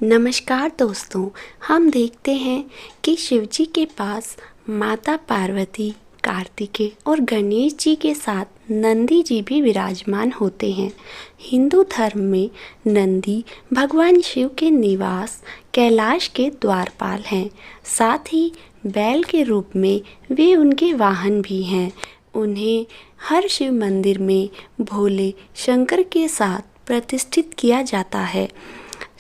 नमस्कार दोस्तों, हम देखते हैं कि शिवजी के पास माता पार्वती, कार्तिकेय और गणेश जी के साथ नंदी जी भी विराजमान होते हैं। हिंदू धर्म में नंदी भगवान शिव के निवास कैलाश के द्वारपाल हैं। साथ ही बैल के रूप में वे उनके वाहन भी हैं। उन्हें हर शिव मंदिर में भोले शंकर के साथ प्रतिष्ठित किया जाता है।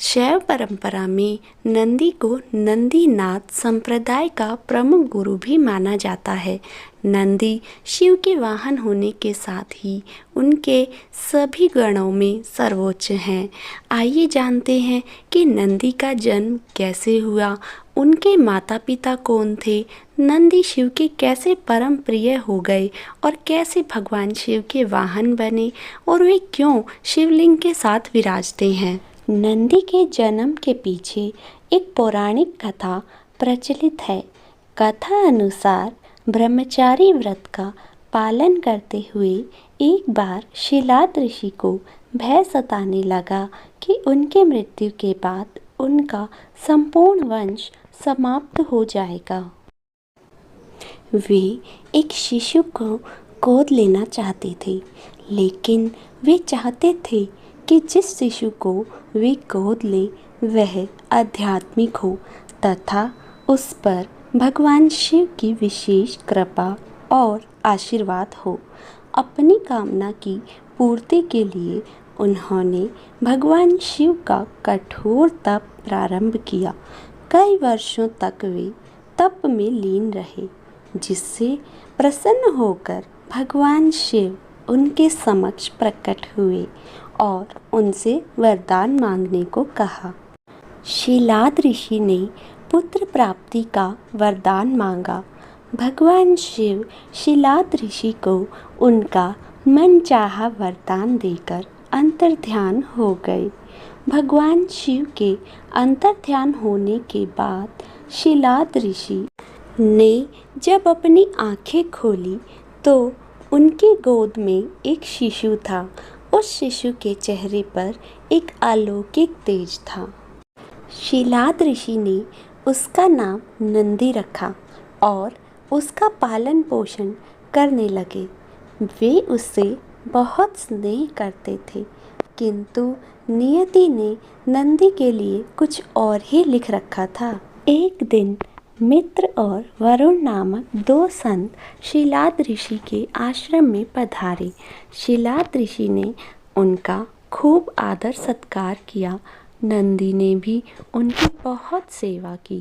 शैव परंपरा में नंदी को नंदीनाथ संप्रदाय का प्रमुख गुरु भी माना जाता है। नंदी शिव के वाहन होने के साथ ही उनके सभी गणों में सर्वोच्च हैं। आइए जानते हैं कि नंदी का जन्म कैसे हुआ, उनके माता पिता कौन थे, नंदी शिव के कैसे परम प्रिय हो गए और कैसे भगवान शिव के वाहन बने और वे क्यों शिवलिंग के साथ विराजते हैं। नंदी के जन्म के पीछे एक पौराणिक कथा प्रचलित है। कथा अनुसार ब्रह्मचारी व्रत का पालन करते हुए एक बार शिलाद ऋषि को भय सताने लगा कि उनके मृत्यु के बाद उनका संपूर्ण वंश समाप्त हो जाएगा। वे एक शिशु को गोद लेना चाहते थे, लेकिन वे चाहते थे कि जिस शिशु को वे गोद ले वह आध्यात्मिक हो तथा उस पर भगवान शिव की विशेष कृपा और आशीर्वाद हो। अपनी कामना की पूर्ति के लिए उन्होंने भगवान शिव का कठोर तप प्रारंभ किया। कई वर्षों तक वे तप में लीन रहे, जिससे प्रसन्न होकर भगवान शिव उनके समक्ष प्रकट हुए और उनसे वरदान मांगने को कहा। शिलाद ऋषि ने पुत्र प्राप्ति का वरदान मांगा। भगवान शिव शिलाद ऋषि को उनका मनचाहा वरदान देकर अंतर्ध्यान हो गए। भगवान शिव के अंतर्ध्यान होने के बाद शिलाद ऋषि ने जब अपनी आंखें खोली तो उनकी गोद में एक शिशु था। उस शिशु के चेहरे पर एक अलौकिक तेज था। शिलाद ऋषि ने उसका नाम नंदी रखा और उसका पालन पोषण करने लगे। वे उससे बहुत स्नेह करते थे, किंतु नियति ने नंदी के लिए कुछ और ही लिख रखा था। एक दिन मित्र और वरुण नामक दो संत शिलाद ऋषि के आश्रम में पधारे। शिलाद ऋषि ने उनका खूब आदर सत्कार किया। नंदी ने भी उनकी बहुत सेवा की।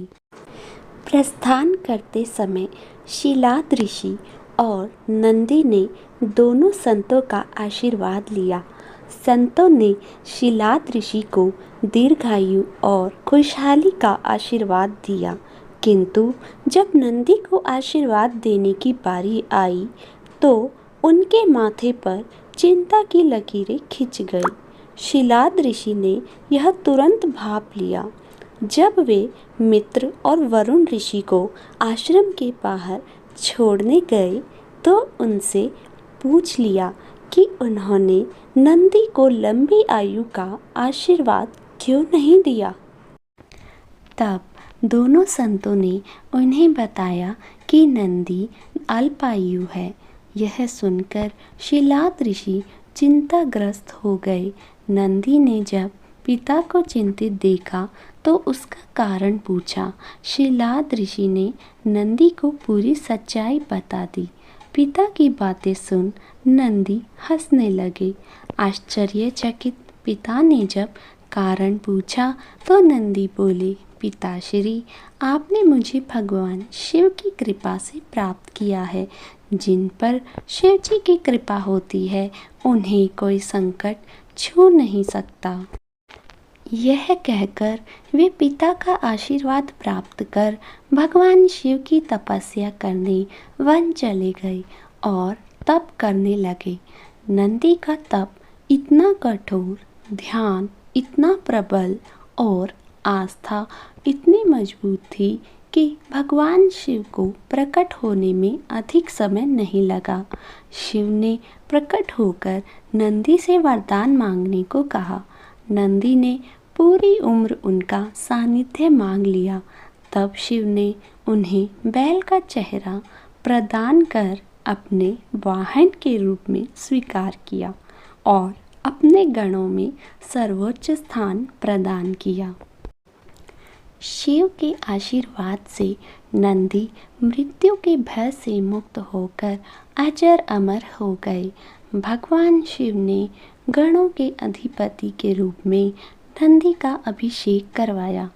प्रस्थान करते समय शिलाद ऋषि और नंदी ने दोनों संतों का आशीर्वाद लिया। संतों ने शिलाद ऋषि को दीर्घायु और खुशहाली का आशीर्वाद दिया, किंतु जब नंदी को आशीर्वाद देने की बारी आई तो उनके माथे पर चिंता की लकीरें खिंच गई। शिलाद ऋषि ने यह तुरंत भाप लिया। जब वे मित्र और वरुण ऋषि को आश्रम के बाहर छोड़ने गए तो उनसे पूछ लिया कि उन्होंने नंदी को लंबी आयु का आशीर्वाद क्यों नहीं दिया। तब दोनों संतों ने उन्हें बताया कि नंदी अल्पायु है। यह सुनकर शिलाद ऋषि चिंताग्रस्त हो गए। नंदी ने जब पिता को चिंतित देखा तो उसका कारण पूछा। शिलाद ऋषि ने नंदी को पूरी सच्चाई बता दी। पिता की बातें सुन नंदी हंसने लगे। आश्चर्यचकित पिता ने जब कारण पूछा तो नंदी बोले, पिताश्री, आपने मुझे भगवान शिव की कृपा से प्राप्त किया है। जिन पर शिव जी की कृपा होती है उन्हें कोई संकट छू नहीं सकता। यह कहकर वे पिता का आशीर्वाद प्राप्त कर भगवान शिव की तपस्या करने वन चले गए और तप करने लगे। नंदी का तप इतना कठोर, ध्यान इतना प्रबल और आस्था इतनी मजबूत थी कि भगवान शिव को प्रकट होने में अधिक समय नहीं लगा। शिव ने प्रकट होकर नंदी से वरदान मांगने को कहा। नंदी ने पूरी उम्र उनका सानिध्य मांग लिया। तब शिव ने उन्हें बैल का चेहरा प्रदान कर अपने वाहन के रूप में स्वीकार किया और अपने गणों में सर्वोच्च स्थान प्रदान किया। शिव के आशीर्वाद से नंदी मृत्यु के भय से मुक्त होकर अजर अमर हो गए। भगवान शिव ने गणों के अधिपति के रूप में नंदी का अभिषेक करवाया।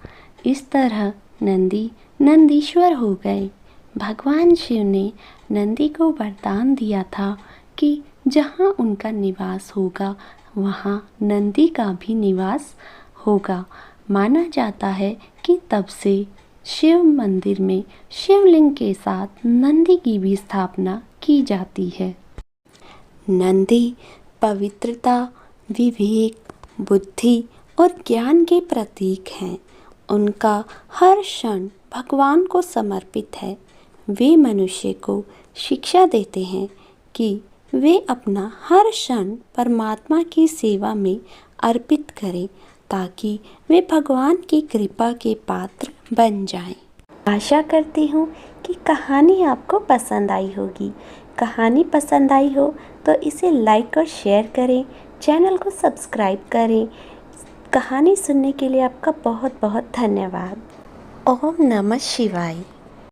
इस तरह नंदी नंदीश्वर हो गए। भगवान शिव ने नंदी को वरदान दिया था कि जहाँ उनका निवास होगा वहाँ नंदी का भी निवास होगा। माना जाता है कि तब से शिव मंदिर में शिवलिंग के साथ नंदी की भी स्थापना की जाती है। नंदी पवित्रता, विवेक, बुद्धि और ज्ञान के प्रतीक हैं। उनका हर क्षण भगवान को समर्पित है। वे मनुष्य को शिक्षा देते हैं कि वे अपना हर क्षण परमात्मा की सेवा में अर्पित करें ताकि वे भगवान की कृपा के पात्र बन जाएं। आशा करती हूँ कि कहानी आपको पसंद आई होगी। कहानी पसंद आई हो तो इसे लाइक और शेयर करें, चैनल को सब्सक्राइब करें। कहानी सुनने के लिए आपका बहुत बहुत धन्यवाद। ओम नमः शिवाय।